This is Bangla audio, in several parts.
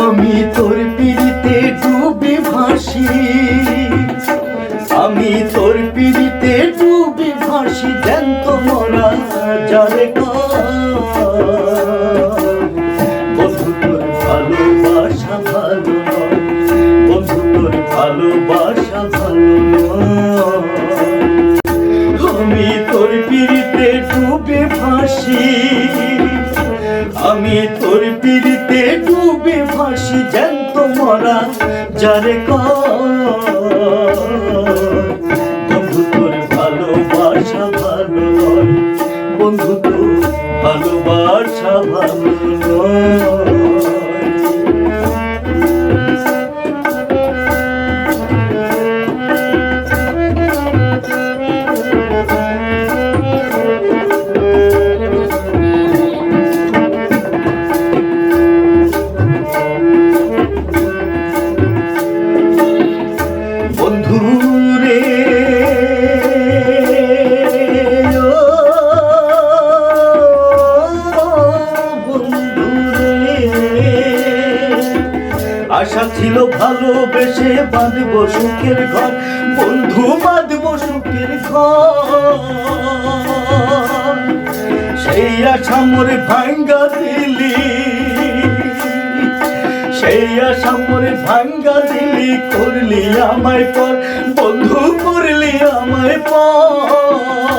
আমি তোর পিড়িতে ডুবে ভাসি, আমি তোর পিড়িতে ডুবে ভাসি, জ্যান্ত মরা যারে বন্ধু তোর ভালোবাসা ভালো নয়, বন্ধু তোর ভালোবাসা ভালো নয়। আমি তোর পিড়িতে ডুবে ভাসি, আমি তোর পিড়িতে ডুবে ভাসি, জ্যান্ত মরা যারে বন্ধু তোর ভালোবাসা ভালো নয়, বন্ধু তোর ভালোবাসা ভালো নয়। আশা ছিল ভালোবেসে বাঁধব সুখের ঘর, বন্ধু বাঁধব সুখের ঘর, সেই আশা মোরে ভাঙ্গা দিলি, সেই আশা মোরে ভাঙ্গা দিলি, করলি আমায় পর বন্ধু, করলি আমায় পর।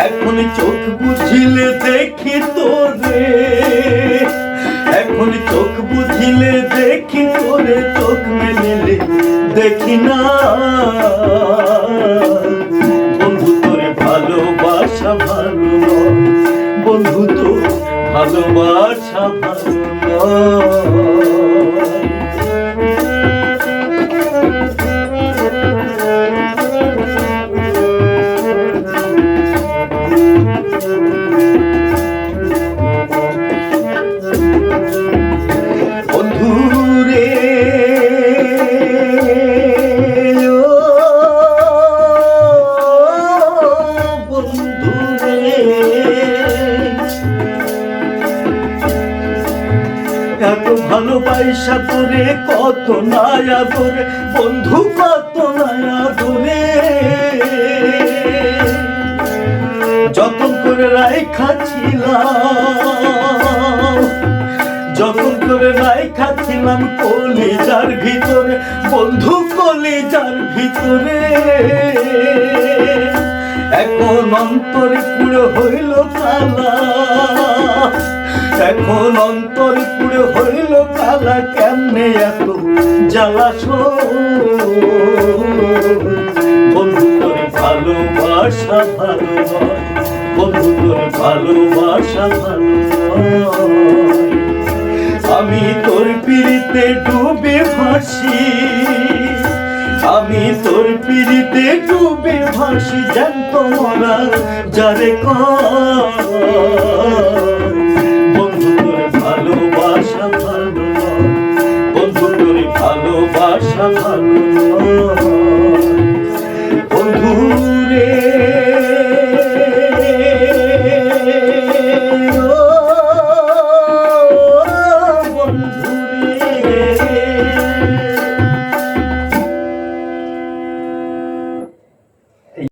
এখন চোখ বুঝিলে দেখি তোরে, এখন চোখ বুঝিলে দেখি তোরে, চোখ মেলিলে দেখি না। বন্ধু তোর ভালোবাসা ভালো নয়, বন্ধু তোর ভালোবাসা ভালো নয়। এত ভালোবাসা তোরে কত নায়া তোরে বন্ধু, কত নায়া তোরে, যতন করে রাইখা ছিলাম, যতন করে রাইখা ছিলাম কলিজার ভিতরে বন্ধু, কলিজার ভিতরে। এখন অন্তরে পুরো হইল কালা, এখন অন্তর পুরো হইল কালা, কেমনে এত জ্বালাস বন্ধু তোর ভালোবাসা ভালো নয়, বন্ধু তোর ভালোবাসা ভালো নয়। আমি তোর পিড়িতে ডুবে ভাসি, আমি তোর পিড়িতে ডুবে ভাসি, জ্যান্ত মরা যারে বন্ধু তোর ভালোবাসা ভালো নয়, বন্ধু তোর ভালোবাসা ভালো নয়।